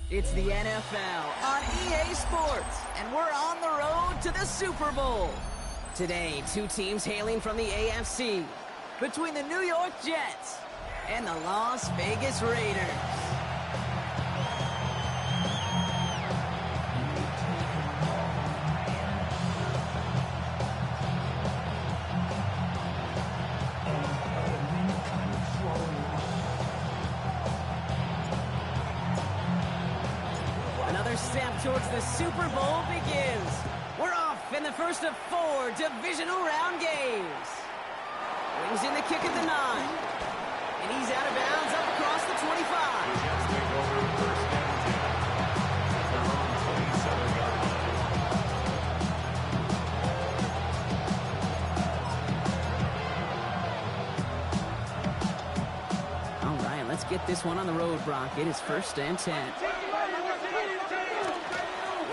It's the NFL on EA Sports, and we're on the road to the Super Bowl. Today, two teams hailing from the AFC, between the New York Jets and the Las Vegas Raiders. Step towards the Super Bowl begins. We're off in the first of 4 divisional round games. Brings in the kick at the 9. And he's out of bounds up across the 25. The Jets take over first down 10. Their own 27-yard line. All right, let's get this one on the road, Brock. It is first and 10.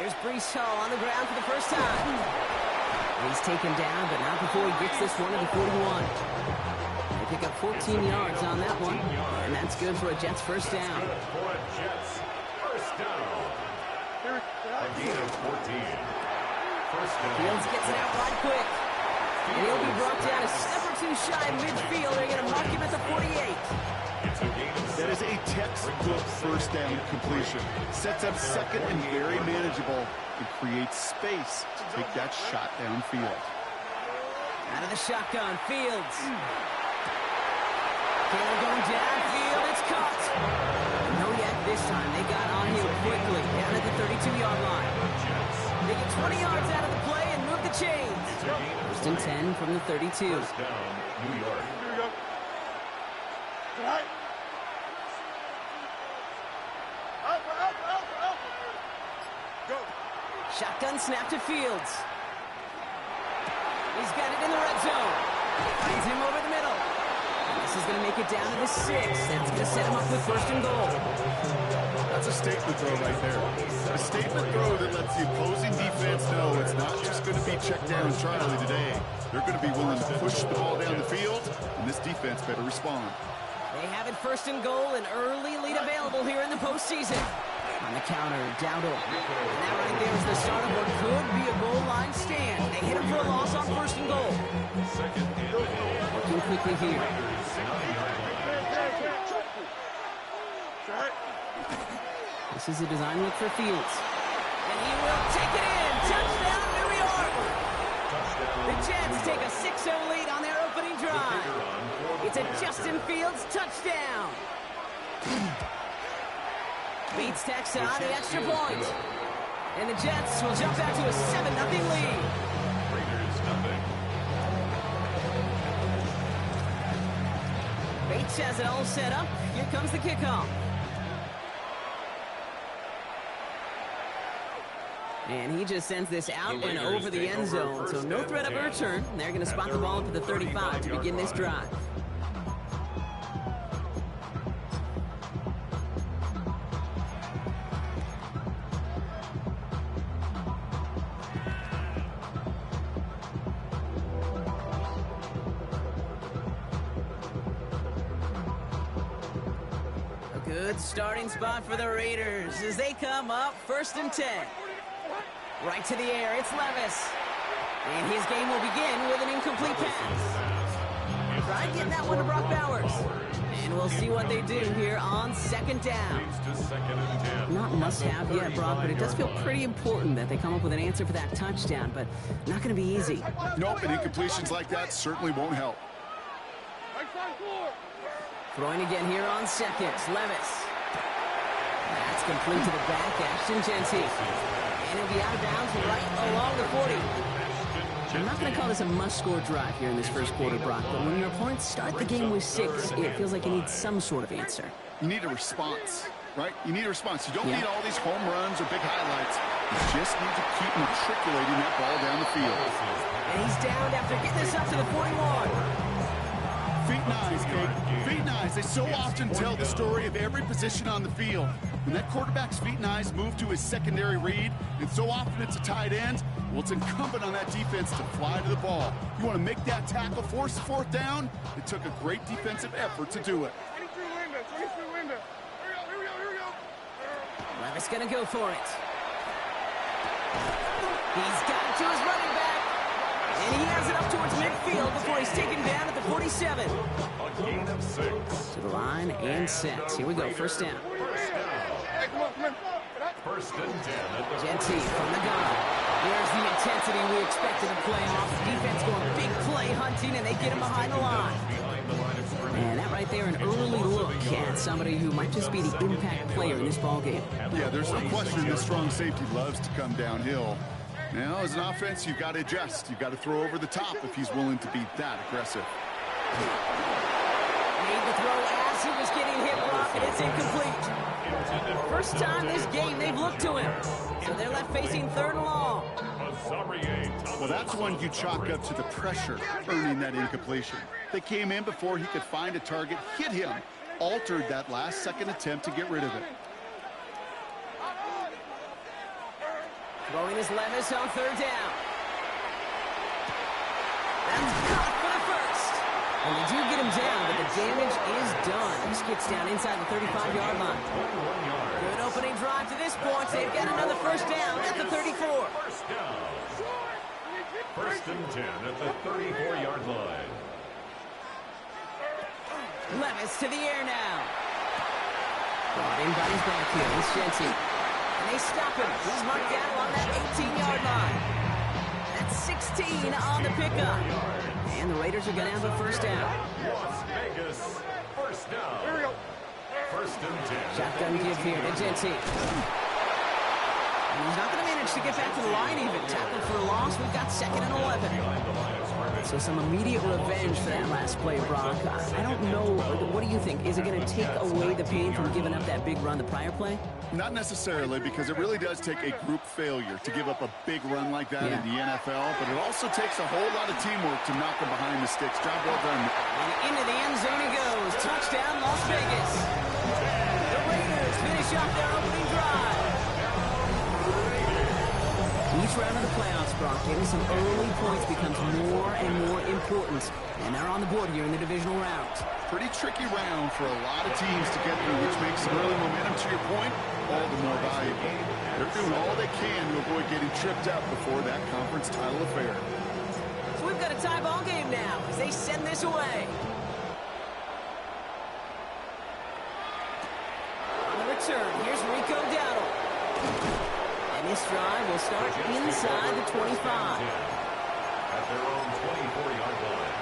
Here's Breece Hall on the ground for the first time. He's taken down, but not before he gets this one to the 41. They pick up 14 yards on that one, and that's good for a Jets first down. A gain of 14. Fields gets it out wide quick, and he'll be brought down a step or two shy midfield. They're going to mark him at the 48. That is a textbook first down completion. Sets up second and very manageable. It creates space to take that shot downfield. Out of the shotgun, Fields. Taylor going downfield, it's caught. No yet this time. They got on him quickly, down at the 32-yard line. They get 20 yards out of the play and move the chains. First and 10 from the 32. First down, New York. Here we go. All right. Go. Shotgun snap to Fields. He's got it in the red zone. Finds him over the middle. This is going to make it down to the 6. That's going to set him up with first and goal. That's a statement throw right there. A statement throw that lets the opposing defense know it's not just going to be check down Charlie today. They're going to be willing to push the ball down the field, and this defense better respond. They have it first and goal, an early lead available here in the postseason. On the counter, Dowdle. And that right there is the start of what could be a goal line stand. They hit him for a loss on first and goal. Working quickly here. This is a design look for Fields. And he will take it in. Touchdown, New York! The Jets take a 6-0 lead on their opening drive. It's a Justin Fields touchdown. Beats Texas on the extra point. And the Jets will jump back to a 7-0 lead. Raiders nothing. Bates has it all set up. Here comes the kickoff. And he just sends this out and over the end zone. So no threat of a return. They're going to spot the ball up at the 35 to begin this drive. Good starting spot for the Raiders as they come up first and 10. Right to the air, it's Levis. And his game will begin with an incomplete pass. Tried getting that one to Brock Bowers. And we'll see what they do here on second down. Not must-have yet, Brock, but it does feel pretty important that they come up with an answer for that touchdown, but not going to be easy. Nope, and incompletions like that certainly won't help. Throwing again here on second, Levis. That's complete to the back, Ashton Jeanty. And he'll be out of bounds right along the 40. I'm not going to call this a must-score drive here in this first quarter, Brock, but when your opponents start the game with 6, it feels like you need some sort of answer. You need a response, right? You need a response. You don't need all these home runs or big highlights. You just need to keep matriculating that ball down the field. And he's downed after getting this up to the 41. Feet nice, Kate. Feet nice. They so often tell the story of every position on the field. When that quarterback's feet nice move to his secondary read, and so often it's a tight end, well, it's incumbent on that defense to fly to the ball. You want to make that tackle, force the fourth down? It took a great defensive effort to do it. Levis gonna go for it. He's got it to his running back. And he has it up towards midfield before he's taken down at the 47. A gain of 6. To the line and set. Here we go, first down. First and 10 at the Jeanty from the gun. There's the intensity we expect in a playoff. Defense going big play hunting, and they get him behind the line. behind the line of scrimmage. And that right there, an early look at somebody who might just be the impact player in this ballgame. Yeah, there's no question this strong safety loves to come downhill. Now, as an offense, you've got to adjust. You've got to throw over the top if he's willing to be that aggressive. Made the throw as he was getting hit, Brock, and it's incomplete. First time this game they've looked to him. So they're left facing third and long. Well, that's one you chalk up to the pressure earning that incompletion. They came in before he could find a target, hit him, altered that last-second attempt to get rid of it. Throwing his Levis on third down. That's caught for the first. And they do get him down, but the damage is done. He skips down inside the 35-yard line. Good opening drive to this point. They've got another first down at the 34. First down. First and 10 at the 34-yard line. Levis to the air now. Brought in by his back here. It's Jeanty. And they stop him. He's marked down along that 18-yard line. That's 16 on the pickup. And the Raiders are going to have a first down. Las Vegas. First down. Here we go. First and 10. Shotgun give here to Jeanty. And he's not going to manage to get back to the line even. Tackle for a loss. We've got second and 11. Behind the line of scrimmage. So some immediate revenge for that last play, Brock. I don't know. What do you think? Is it going to take away the pain from giving up that big run the prior play? Not necessarily, because it really does take a group failure to give up a big run like that in the NFL, but it also takes a whole lot of teamwork to knock him behind the sticks. Job well done. And into the end zone he goes. Touchdown, Las Vegas. The Raiders finish off their opening drive. Each round of the playoffs, Brock, getting some early points becomes more and more important. And they're on the board here in the divisional round. Pretty tricky round for a lot of teams to get through, which makes some early momentum, to your point, all the more valuable. They're doing all they can to avoid getting tripped up before that conference title affair. So we've got a tie ball game now as they send this away. On the return, here's Rico Dowdle. And this drive will start inside the 25. At their own 24-yard line.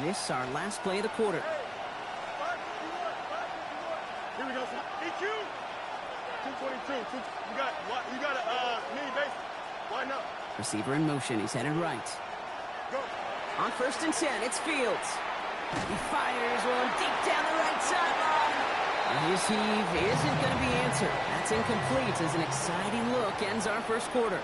This is our last play of the quarter. Here we go. EQ. 222. You got a mini base. Why not? Receiver in motion. He's headed right. Go. On first and 10, it's Fields. He fires one deep down the right sideline. And his heave isn't going to be answered. That's incomplete as an exciting look ends our first quarter.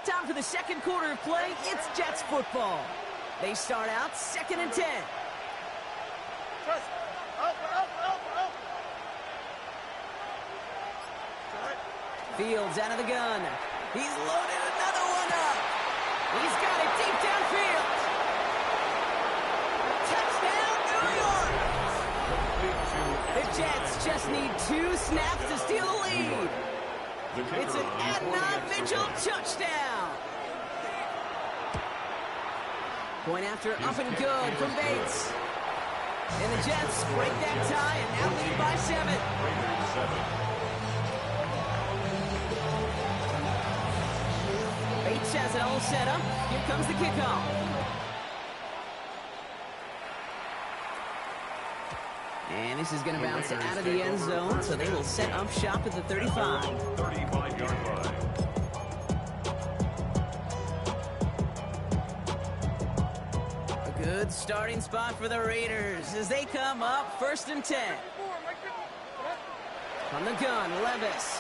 Time for the second quarter of play. It's Jets football. They start out second and 10. Trust. Up. All right. Fields out of the gun. He's loaded another one up. He's got it deep downfield. Touchdown, New York. The Jets just need 2 snaps to steal the lead. It's an Adnan Mitchell touchdown. Point after up and good from Bates. And the Jets break that tie and now lead by 7. Bates has it all set up. Here comes the kickoff. And this is going to bounce out of the end zone, so they will set up shop at the 35. 35-yard line. A good Good starting spot for the Raiders as they come up 1st and 10. From the gun, Levis.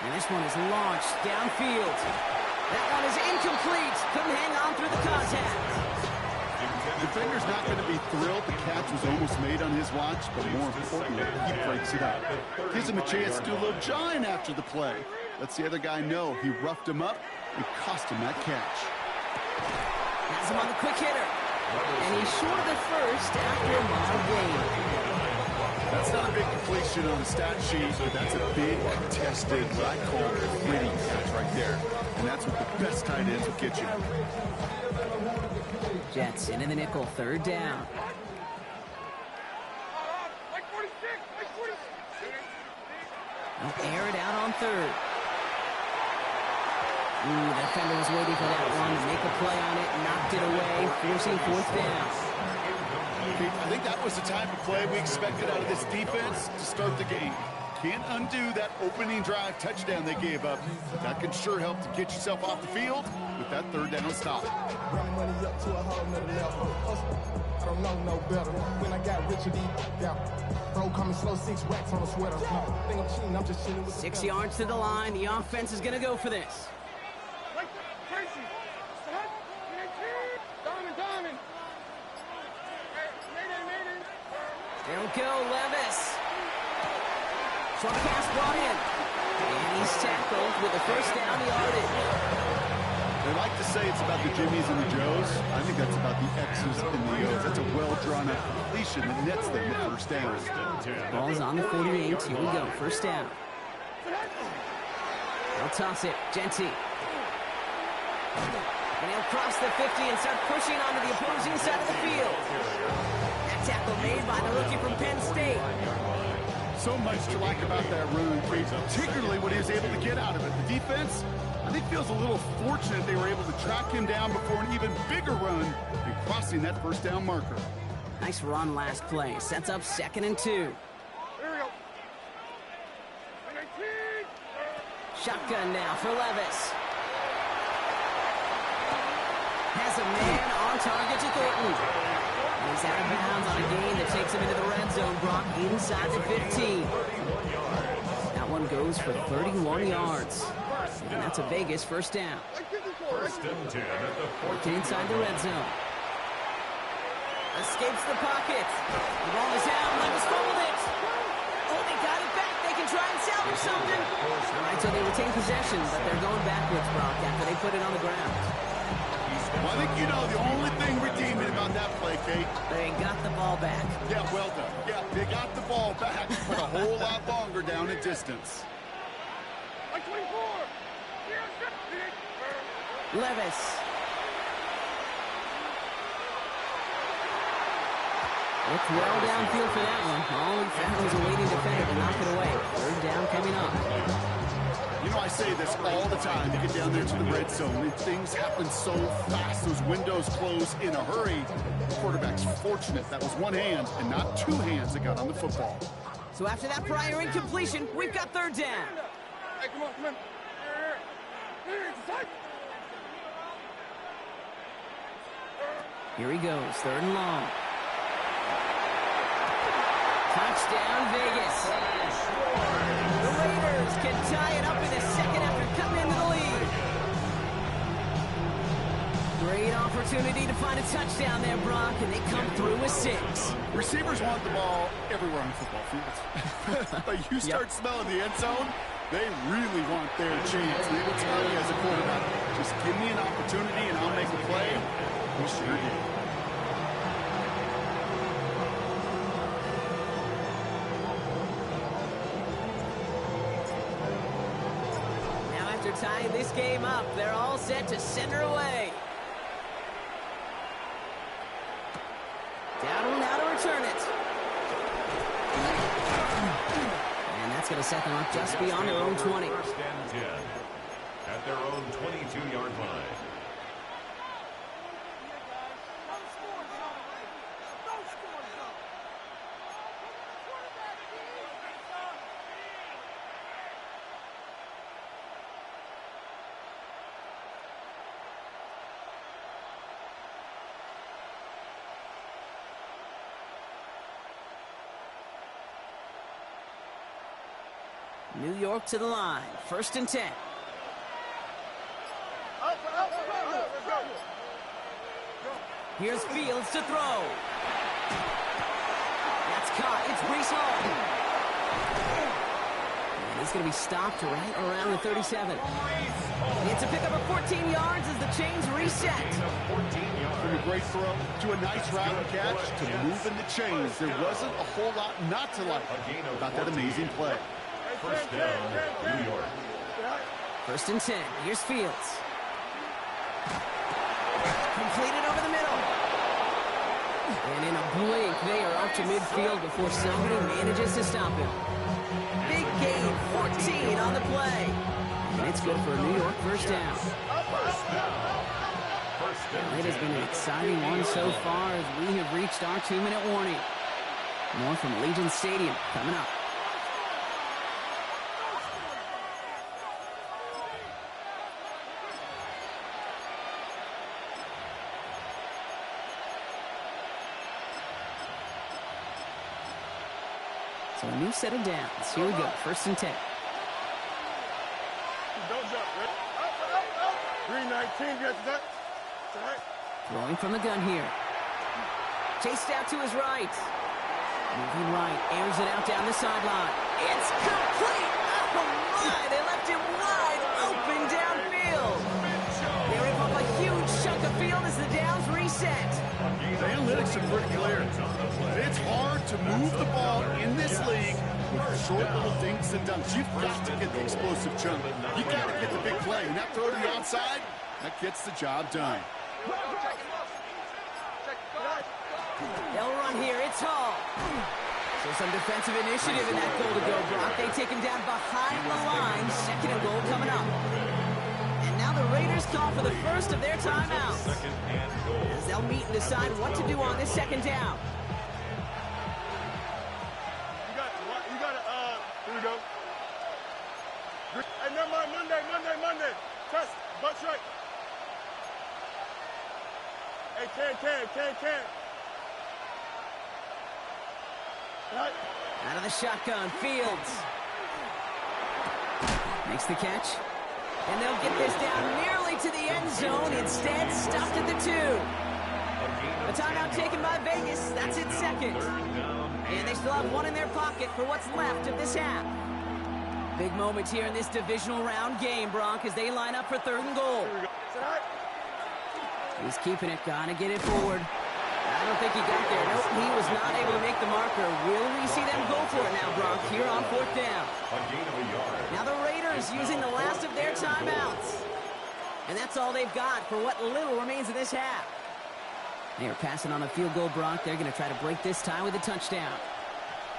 And this one is launched downfield. That one is incomplete. Couldn't hang on through the contact. The defender's not going to be thrilled the catch was almost made on his watch, but more importantly, he breaks it up. Gives him a chance to do a little jawing after the play. Lets the other guy know he roughed him up and cost him that catch. Has him on the quick hitter. And he's short of the first after a mile gain. That's not a big completion on the stat sheet, but that's a big contested, what I call gritty catch right there. And that's what the best tight ends will get you. Jets into the nickel, 3rd down. They'll air it out on 3rd. Ooh, the defender was waiting for that one to make a play on it, knocked it away, forcing 4th down. I think that was the type of play we expected out of this defense to start the game. Can't undo that opening drive touchdown they gave up. That can sure help to get yourself off the field with that 3rd down stop. Run money up to a whole nother level. I don't know no better. When I got Richard E. Yeah. Bro, coming slow, 6 racks on a sweater. Think I'm cheating, I'm just chilling with 6 yards to the line. The offense is going to go for this. They'll go, Levis. Short pass brought in. And he's tackled with a 1st down yardage. They like to say it's about the Jimmies and the Joes. I think that's about the X's and the O's. That's a well-drawn-up completion that nets them the 1st down. Ball's on the 48. Here we go. 1st down. They'll toss it. Genty. And he'll cross the 50 and start pushing onto the opposing side of the field. That tackle made by the rookie from Penn State. So much to like about that run, particularly what he was able to get out of it. The defense, I think, feels a little fortunate they were able to track him down before an even bigger run and crossing that 1st down marker. Nice run last play. Sets up 2nd and 2. Shotgun now for Levis. Has a man on target to Thornton. He's out of bounds on a gain that takes him into the red zone. Brock inside the 15. That one goes for 31 yards. And that's a Vegas 1st down. 1st and 10 at the 14. Inside the red zone. Escapes the pocket. The ball is down. Levis fumbled it. Oh, they got it back. They can try and salvage something. All right, so they retain possession, but they're going backwards, Brock, after they put it on the ground. Well, I think you know the only thing redeeming about that play, Kate. They got the ball back. Yeah, well done. Yeah, they got the ball back, but a whole lot longer down in distance. Levis. Looked well downfield for that one. All he found was a waiting defender to knock it away. 3rd down coming up. You know, I say this all the time to get down there to the red zone. And things happen so fast. Those windows close in a hurry. The quarterback's fortunate that was one hand and not 2 hands that got on the football. So after that prior incompletion, we've got 3rd down. Hey, come on, come on. Here he goes, 3rd and long. Touchdown, Vegas. The Raiders can tie it up in a second after cutting into the lead. Great opportunity to find a touchdown there, Brock, and they come through with 6. Receivers want the ball everywhere on the football field. But you start smelling the end zone, they really want their chance. They will tell you as a quarterback, just give me an opportunity and I'll make a play. We sure did. Now after tying this game up, they're all set to send her away. Down now to return it. And that's going to set them up just beyond their own 20. 1st and 10 at their own 22-yard line. New York to the line. 1st and 10. Here's Fields to throw. That's caught. It's Breece Hall. And he's going to be stopped right around the 37. It's a pickup of 14 yards as the chains reset. From a great throw to a nice route and catch to moving the chains. There wasn't a whole lot not to like about that amazing play. 1st down, New York. 1st and 10. Here's Fields. Completed over the middle. And in a blink, they are up to midfield before somebody manages to stop him. Big gain, 14 on the play. And it's good for a New York 1st down. It has been an exciting one so far as we have reached our 2-minute warning. More from Legion Stadium coming up. So a new set of downs. Here we go. 1st and 10. Don't jump, Rick. Up. 319, get that. Throwing from the gun here. Chased out to his right. Moving right. Airs it out down the sideline. It's complete. Oh, my. They left him wide open downfield. They rip up a huge chunk of field as the downs reset. The analytics are pretty clear. It's hard to move the ball in this league with short little dinks and dunks. You've got to get the explosive chunk. You got to get the big play. And that throw to the outside, that gets the job done. They'll run here. It's Hall. So some defensive initiative in that goal to go, Brock. They take him down behind the line. 2nd and goal coming up. And now the Raiders call for the first of their timeouts. As they'll meet and decide what to do on this 2nd down. You got to, here we go. Hey, never mind, Monday. Test, butt straight. Hey, can. Right. Out of the shotgun, Fields. Makes the catch. And they'll get this down nearly to the end zone. Instead, stopped at the 2. A timeout taken by Vegas. That's its 2nd. And they still have one in their pocket for what's left of this half. Big moment here in this divisional round game, Brock, as they line up for 3rd and goal. He's keeping it, gonna get it forward. I don't think he got there. Nope, he was not able to make the marker. Will we see them go for it now, Brock, here on 4th down? Now the Raiders using the last of their timeouts. And that's all they've got for what little remains of this half. They are passing on a field goal, Brock. They're going to try to break this tie with a touchdown.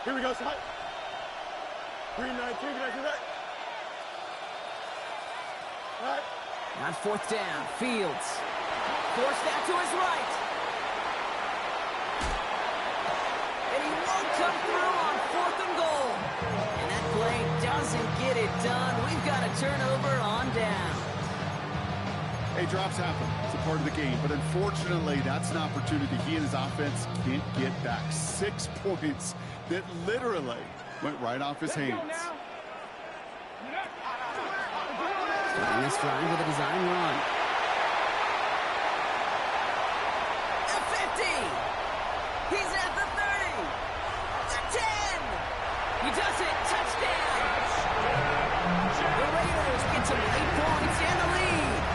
Here we go, side. 319, can I do that? Right. On 4th down, Fields. Forced that to his right. And he won't come through on 4th and goal. And that play doesn't get it done. We've got a turnover on down. Hey, drops happen. It's a part of the game. But unfortunately, that's an opportunity he and his offense can't get back. 6 points that literally went right off his hands. Starting this drive with a design run. The 50. He's at the 30. The 10. He does it. Touchdown. The Raiders get some late points and the lead.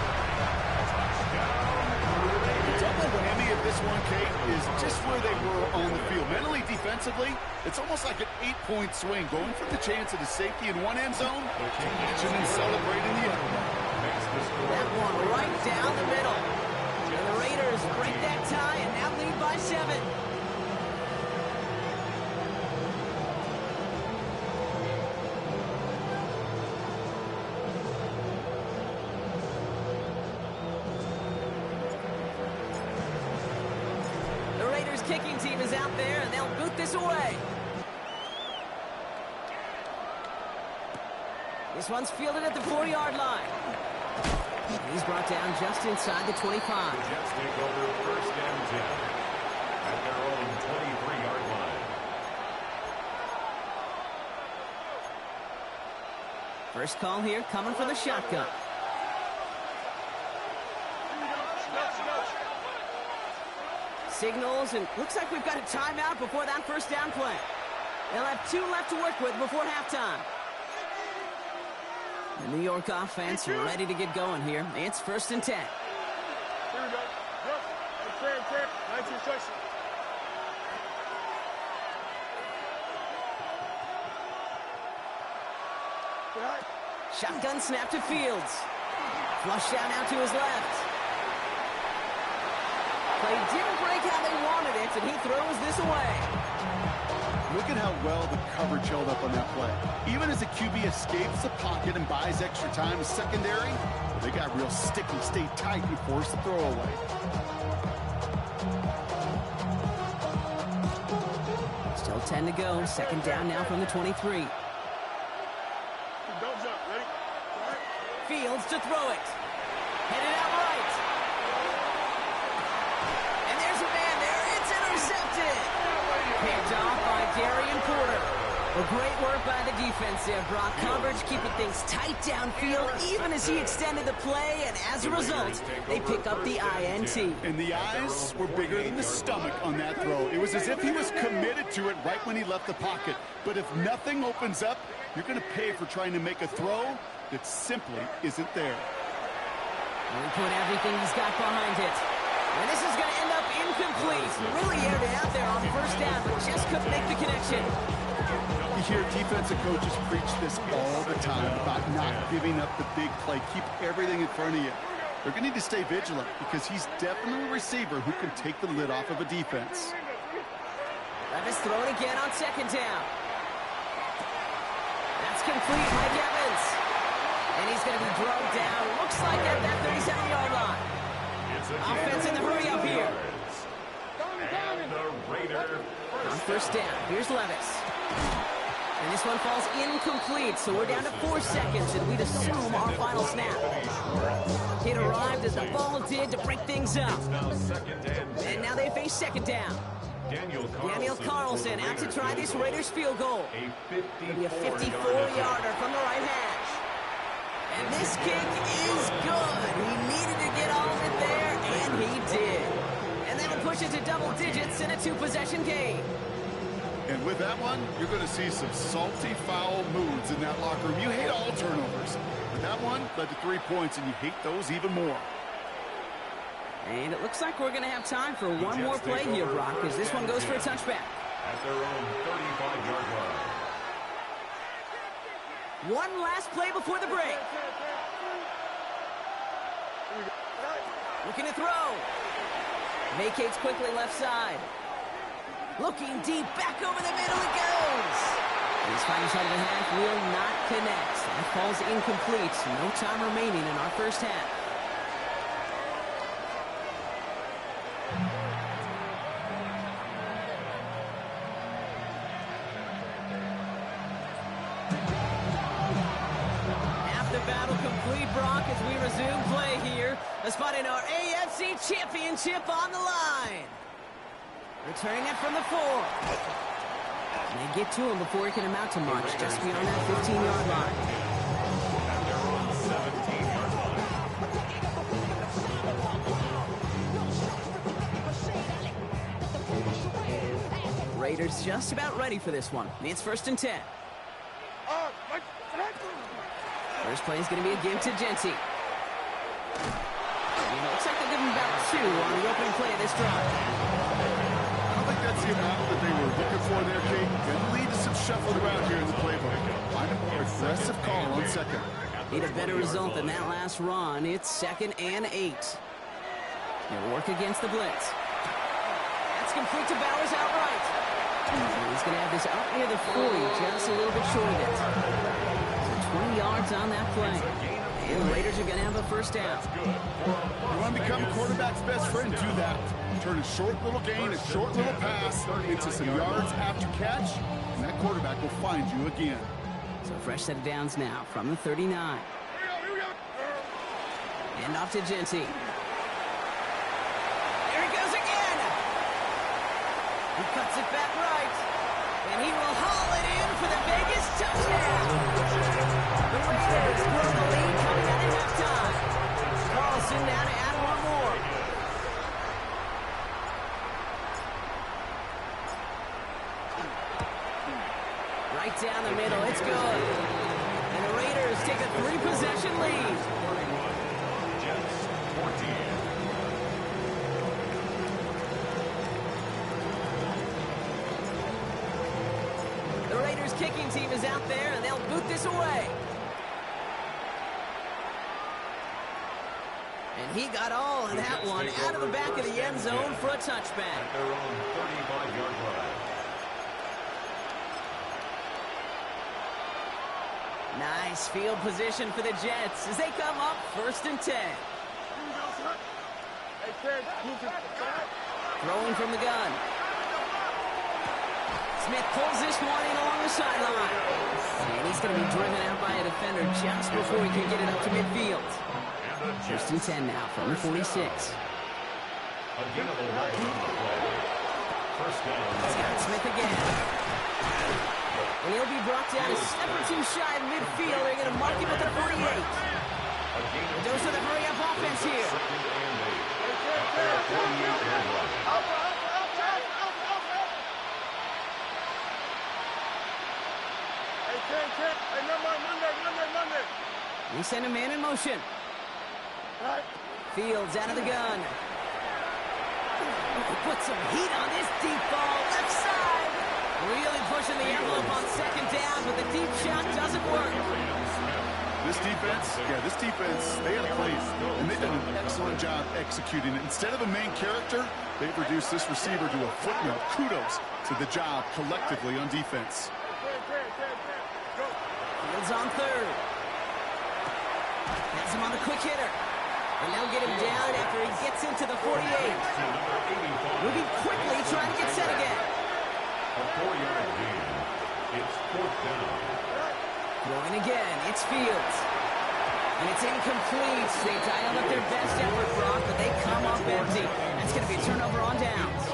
Double whammy of this one, Kate, is just where they were on the field. Mentally, defensively, it's almost like an 8-point swing. Going for the chance of the safety in one end zone, catching and celebrating the other. That one right down the middle. And the Raiders break that tie and now lead by 7. The Raiders kicking team is out there and they'll boot this away. This one's fielded at the 4-yard line. He's brought down just inside the 25. The Jets take over 1st and 10 at their own 23-yard line. First call here coming from the shotgun. Signals, and looks like we've got a timeout before that first down play. They'll have 2 left to work with before halftime. The New York offense ready to get going here. It's 1st and 10. Here we go. Clear. Nice instruction. Shotgun snap to Fields. Flush down out to his left. Play didn't break how they wanted it, and he throws this away. Look at how well the coverage held up on that play. Even as the QB escapes the pocket and buys extra time to secondary, they got real sticky, stayed tight, and forced the throw away. Still 10 to go. 2nd down now from the 23. Don't jump. Ready? Fields to throw it. Headed out right. And there's a man there. It's intercepted. Picked off by Darian Porter. Well, great work by the defense there, Brock. Coverage keeping things tight downfield even as he extended the play, and as a result, they pick up the INT. And the eyes were bigger than the stomach on that throw. It was as if he was committed to it right when he left the pocket. But if nothing opens up, you're going to pay for trying to make a throw that simply isn't there. He put everything he's got behind it. And this is going to end up incomplete. Really aired it out there on 1st down, but just couldn't make the connection. You hear defensive coaches preach this all the time about not giving up the big play. Keep everything in front of you. They're going to need to stay vigilant because he's definitely a receiver who can take the lid off of a defense. Levis throwing again on 2nd down. That's complete, Mike Evans. And he's going to be drugged down. Looks like at that 37-yard line. Offense in the hurry up here. On 1st down, here's Levis. And this one falls incomplete, so we're down to 4 seconds, and we'd assume our final snap. It arrived as the ball did to break things up. And now they face 2nd down. Daniel Carlson out to try this Raiders field goal. It'll be a 54-yarder from the right hash. And this kick is good. He needed to get all of it there, and he did. And that'll push it to double digits in a 2-possession game. And with that one, you're going to see some salty, foul moods in that locker room. You hate all turnovers. But that one led to 3 points, and you hate those even more. And it looks like we're going to have time for one more play here, Brock, as this one goes for a touchback. At their own 35-yard line. One last play before the break. Looking to throw. Vacates quickly left side. Looking deep, back over the middle it goes. His final shot of the half will not connect. That falls incomplete. No time remaining in our 1st half. Battle complete, Brock, as we resume play here. A spot in our AFC Championship on the line. Returning it from the 4. They get to him before he can amount to much, just beyond that 15-yard line. At their own 17-yard line. Raiders just about ready for this one. It's 1st and 10. First play is going to be a give to Genty. Looks like they'll give him about 2 on the opening play of this drive. I don't think that's the amount that they were looking for there, Kate. Going to lead to some shuffling around here in the playbook. Find a more aggressive call on 2nd. Need a better result than that last run. It's 2nd and 8. They'll work against the blitz. That's complete to Bowers outright. He's going to have this up near the 40, just a little bit short of it. 20 yards on that play. And the Raiders are going to have a 1st down. You want to become a quarterback's best friend, do that. Turn a short little gain, a short little pass into some yards after catch, and that quarterback will find you again. So fresh set of downs now from the 39. And off to Genty. There he goes again. He cuts it back right. And he will haul it in for the Vegas touchdown. The Raiders Raiders grow the lead coming out of halftime. Carlson now to add one more. Right down the middle, it's good. And the Raiders take a 3-possession lead. 41, Jets 14. The Raiders kicking team is out there, and they'll boot this away. And he got all of that one out of the back of the end zone for a touchback. At their own 35-yard line. Nice field position for the Jets as they come up 1st and 10. Throwing from the gun. Smith pulls this one in along the sideline. And he's going to be driven out by a defender just before he can get it up to midfield. 1st and 10 now from the 46. Again, a right on the play. First down. He's got Smith again. And he'll be brought down a step or two shy of midfield. They're going to mark him at the 48. Those are the hurry-up offense here. Second and 8. At their 48-yard line. Hey, Monday. We send a man in motion. Fields out of the gun. Put some heat on this deep ball. Left side. Really pushing the envelope on 2nd down, but the deep shot doesn't work. This defense, they have a plan, and they've done an excellent job executing it. Instead of a main character, they've reduced this receiver to a footnote. Kudos to the job collectively on defense. Fields on 3rd. Has him on the quick hitter. And they'll get him down after he gets into the 48. Moving quickly, trying to get set again. A 4-yard gain. It's 4th down. Throwing again, it's Fields. And it's incomplete. They dialed up their best effort, Brock, but they come up empty. That's going to be a turnover on downs.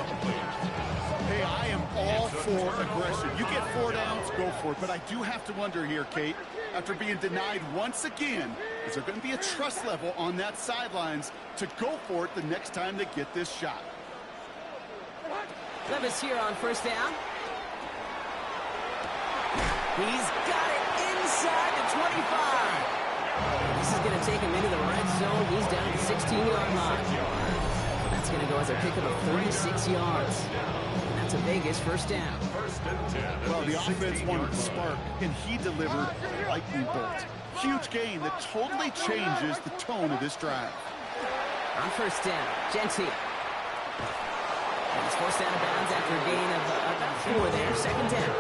Hey, I am all for aggression. You get 4 downs, go for it. But I do have to wonder here, Kate, after being denied once again, is there going to be a trust level on that sidelines to go for it the next time they get this shot? Levis here on 1st down. He's got it inside the 25. This is going to take him into the red zone. He's down at the 16-yard line. That's going to go as a pickup of 36 yards. And that's a Vegas 1st down. Well, the offense wanted spark, and he delivered a lightning bolt. Huge gain that totally changes the tone of this drive. On 1st down, Gentile. He's forced out of bounds after a gain of about 4 there. 2nd down.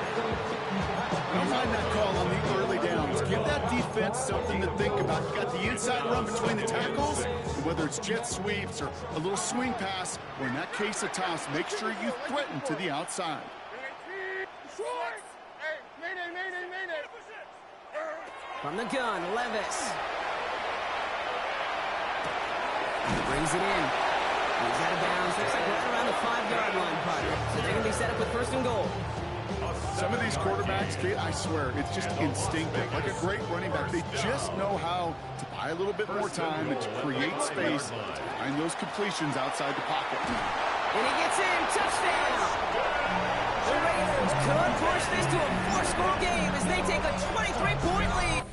I don't mind that call on the early downs. Give that defense something to think about. You got the inside run between the tackles, and whether it's jet sweeps or a little swing pass, or in that case a toss, make sure you threaten to the outside. From the gun, Levis. Brings it in. He's out of bounds. Looks like right around the 5-yard line, Potter. So they're going to be set up with 1st and goal. Some of these quarterbacks, Kate, I swear, it's just instinctive. Like a great running back, they just know how to buy a little bit more time and to create space to find those completions outside the pocket. And he gets in. Touchdown! The Raiders could push this to a 4-score game as they take a 23-point lead.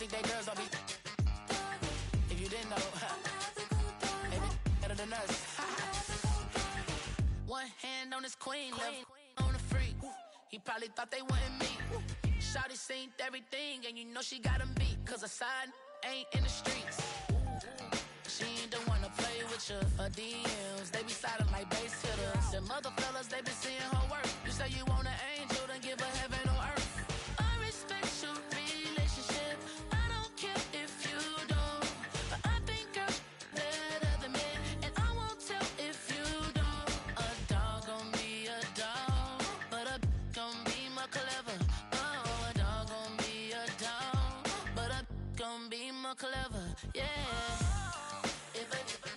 Think they girls don't be. If you didn't know, maybe better than us. One hand on his queen, left on the freak. He probably thought they wanted me. Shawty seen everything, and you know she got him beat. Cause her side ain't in the streets. She ain't the one to play with you. Her DMs, they be sliding like base hitters. The mother fellas, they be seeing her work. You say you want an angel, then give her heaven on earth. I respect your relationship. Clever, yeah. If